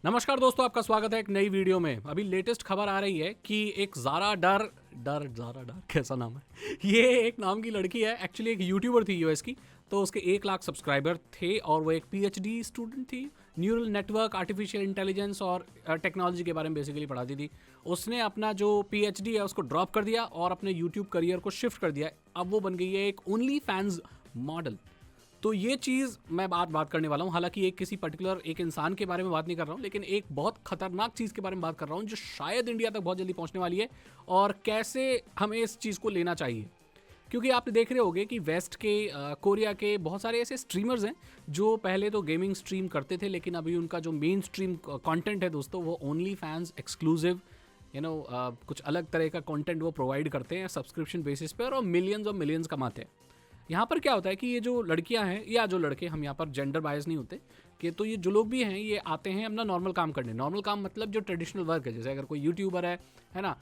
नमस्कार दोस्तों, आपका स्वागत है एक नई वीडियो में। अभी लेटेस्ट खबर आ रही है कि एक ज़ारा डर कैसा नाम है ये एक नाम की लड़की है। एक्चुअली एक यूट्यूबर थी यूएस की। तो उसके 1 लाख सब्सक्राइबर थे और वो एक पीएचडी स्टूडेंट थी। न्यूरल नेटवर्क, आर्टिफिशियल इंटेलिजेंस और टेक्नोलॉजी के बारे में बेसिकली पढ़ाती थी। उसने अपना जो पीएचडी है उसको ड्रॉप कर दिया और अपने यूट्यूब करियर को शिफ्ट कर दिया। अब वो बन गई है एक ओनली फैंस मॉडल। तो ये चीज़ मैं बात करने वाला हूँ। हालांकि एक किसी पर्टिकुलर एक इंसान के बारे में बात नहीं कर रहा हूँ, लेकिन एक बहुत खतरनाक चीज़ के बारे में बात कर रहा हूँ जो शायद इंडिया तक बहुत जल्दी पहुँचने वाली है और कैसे हमें इस चीज़ को लेना चाहिए। क्योंकि आप देख रहे होंगे कि वेस्ट के कोरिया के बहुत सारे ऐसे स्ट्रीमर्स हैं जो पहले तो गेमिंग स्ट्रीम करते थे, लेकिन अभी उनका जो मेन स्ट्रीम कंटेंट है दोस्तों वो ओनली फैंस एक्सक्लूसिव कुछ अलग तरह का कंटेंट वो प्रोवाइड करते हैं सब्सक्रिप्शन बेसिस पे और मिलियंस कमाते हैं। यहाँ पर क्या होता है कि ये जो लड़कियाँ हैं या जो लड़के, हम यहाँ पर जेंडर बायस नहीं होते कि तो ये जो लोग भी हैं ये आते हैं अपना नॉर्मल काम करने। नॉर्मल काम मतलब जो ट्रेडिशनल वर्क है, जैसे अगर कोई यूट्यूबर है ना,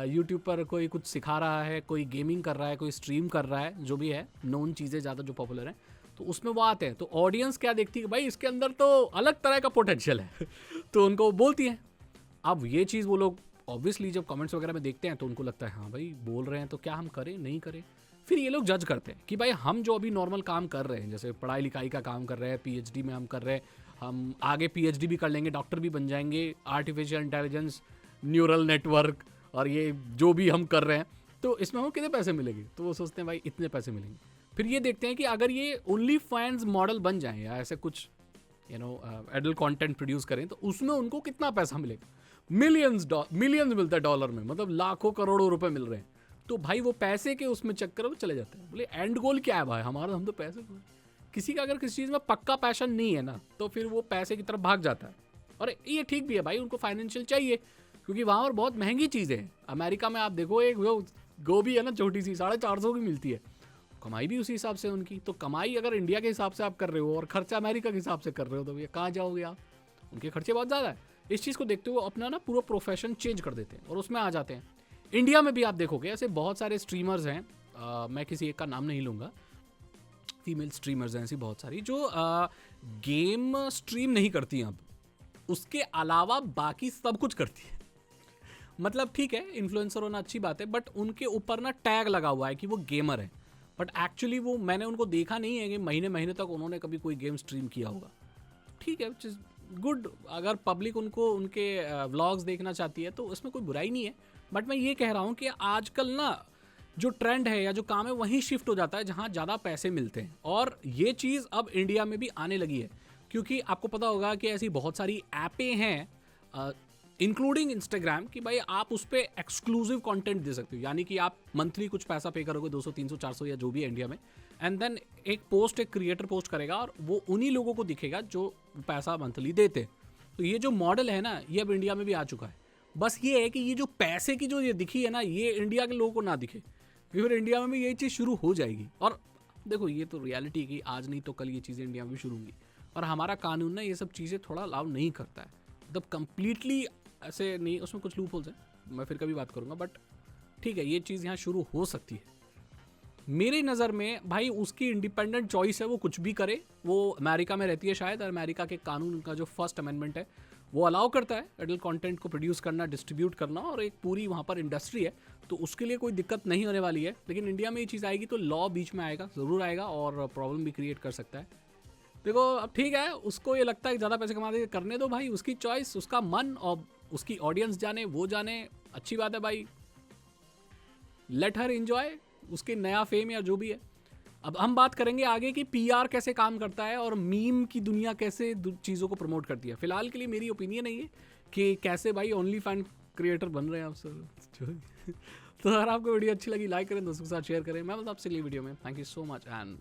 यूट्यूब पर कोई कुछ सिखा रहा है, कोई गेमिंग कर रहा है, कोई स्ट्रीम कर रहा है, जो भी है नोन चीज़ें ज़्यादा जो पॉपुलर हैं, तो उसमें वो आते हैं। तो ऑडियंस क्या देखती है, भाई इसके अंदर तो अलग तरह का पोटेंशियल है तो उनको बोलती हैं। अब ये चीज़ वो लोग ऑब्वियसली जब कमेंट्स वगैरह में देखते हैं तो उनको लगता है हाँ भाई बोल रहे हैं तो क्या हम करें नहीं करें। फिर ये लोग जज करते हैं कि भाई हम जो अभी नॉर्मल काम कर रहे हैं, जैसे पढ़ाई लिखाई का काम कर रहे हैं, पीएचडी में हम कर रहे हैं, हम आगे पीएचडी भी कर लेंगे, डॉक्टर भी बन जाएंगे, आर्टिफिशियल इंटेलिजेंस, न्यूरल नेटवर्क और ये जो भी हम कर रहे हैं, तो इसमें हमें कितने पैसे मिलेंगे। तो वो सोचते हैं भाई इतने पैसे मिलेंगे। फिर ये देखते हैं कि अगर ये ओनली फैंस मॉडल बन जाएं या ऐसे कुछ एडल्ट कंटेंट प्रोड्यूस करें तो उसमें उनको कितना पैसा मिलेगा। मिलियंस मिलता है डॉलर में, मतलब लाखों करोड़ों रुपए मिल रहे हैं। तो भाई वो पैसे के उसमें चक्कर में चले जाते हैं। बोले एंड गोल क्या है भाई हमारा, हम तो पैसे। किसी का अगर किसी चीज़ में पक्का पैशन नहीं है ना तो फिर वो पैसे की तरफ भाग जाता है। और ये ठीक भी है भाई, उनको फाइनेंशियल चाहिए क्योंकि वहाँ पर बहुत महंगी चीज़ें हैं। अमेरिका में आप देखो एक वो गोभी है ना छोटी सी 450 की मिलती है, कमाई भी उसी हिसाब से उनकी। तो कमाई अगर इंडिया के हिसाब से आप कर रहे हो और खर्चा अमेरिका के हिसाब से कर रहे हो तो भैया कहाँ जाओगे आप। उनके खर्चे बहुत ज़्यादा है। इस चीज़ को देखते हुए अपना ना पूरा प्रोफेशन चेंज कर देते हैं और उसमें आ जाते हैं। इंडिया में भी आप देखोगे ऐसे बहुत सारे स्ट्रीमर्स हैं, मैं किसी एक का नाम नहीं लूँगा, फीमेल स्ट्रीमर्स हैं ऐसी बहुत सारी जो गेम स्ट्रीम नहीं करती हैं अब, उसके अलावा बाकी सब कुछ करती है। मतलब ठीक है इन्फ्लुएंसर होना अच्छी बात है, बट उनके ऊपर ना टैग लगा हुआ है कि वो गेमर है, बट एक्चुअली वो मैंने उनको देखा नहीं है कि महीने महीने तक उन्होंने कभी कोई गेम स्ट्रीम किया होगा। ठीक है, विच इज़ गुड। अगर पब्लिक उनको उनके व्लॉग्स देखना चाहती है तो उसमें कोई बुराई नहीं है। बट मैं ये कह रहा हूँ कि आजकल ना जो ट्रेंड है या जो काम है वहीं शिफ्ट हो जाता है जहाँ ज़्यादा पैसे मिलते हैं। और ये चीज़ अब इंडिया में भी आने लगी है क्योंकि आपको पता होगा कि ऐसी बहुत सारी ऐपें हैं इंक्लूडिंग इंस्टाग्राम कि भाई आप उस पर एक्सक्लूसिव कंटेंट दे सकते हो। यानी कि आप मंथली कुछ पैसा पे करोगे 200 300 400 या जो भी है इंडिया में, एंड देन एक क्रिएटर पोस्ट करेगा और वो उन्हीं लोगों को दिखेगा जो पैसा मंथली देते। तो ये जो मॉडल है ना ये अब इंडिया में भी आ चुका है। बस ये है कि ये जो पैसे की जो ये दिखी है ना ये इंडिया के लोगों को ना दिखे, फिर इंडिया में भी यही चीज़ शुरू हो जाएगी। और देखो ये तो रियलिटी है कि आज नहीं तो कल ये चीज़ें इंडिया में भी शुरू होंगी। और हमारा कानून ना ये सब चीज़ें थोड़ा अलाउ नहीं करता है, मतलब कंप्लीटली ऐसे नहीं, उसमें कुछ लूप होल्स हैं, मैं फिर कभी बात करूँगा। बट ठीक है ये चीज़ यहाँ शुरू हो सकती है। मेरी नज़र में भाई उसकी इंडिपेंडेंट चॉइस है, वो कुछ भी करे। वो अमेरिका में रहती है शायद, और अमेरिका के कानून का जो फर्स्ट अमेंडमेंट है वो अलाउ करता है एडल्ट कंटेंट को प्रोड्यूस करना, डिस्ट्रीब्यूट करना, और एक पूरी वहाँ पर इंडस्ट्री है तो उसके लिए कोई दिक्कत नहीं होने वाली है। लेकिन इंडिया में ये चीज़ आएगी तो लॉ बीच में आएगा, ज़रूर आएगा, और प्रॉब्लम भी क्रिएट कर सकता है। देखो अब ठीक है, उसको ये लगता है कि ज़्यादा पैसे कमा दे, करने दो भाई, उसकी चॉइस, उसका मन, और उसकी ऑडियंस जाने, वो जाने, अच्छी बात है भाई। लेट हर एंजॉय उसके नया फेम या जो भी है। अब हम बात करेंगे आगे कि पीआर कैसे काम करता है और मीम की दुनिया कैसे चीज़ों को प्रमोट करती है। फिलहाल के लिए मेरी ओपिनियन है कि कैसे भाई ओनली फैन क्रिएटर बन रहे हैं आप सब। तो अगर आपको वीडियो अच्छी लगी लाइक करें, दोस्तों के साथ शेयर करें। मैं बस आपसे अगली वीडियो में। Thank you so much and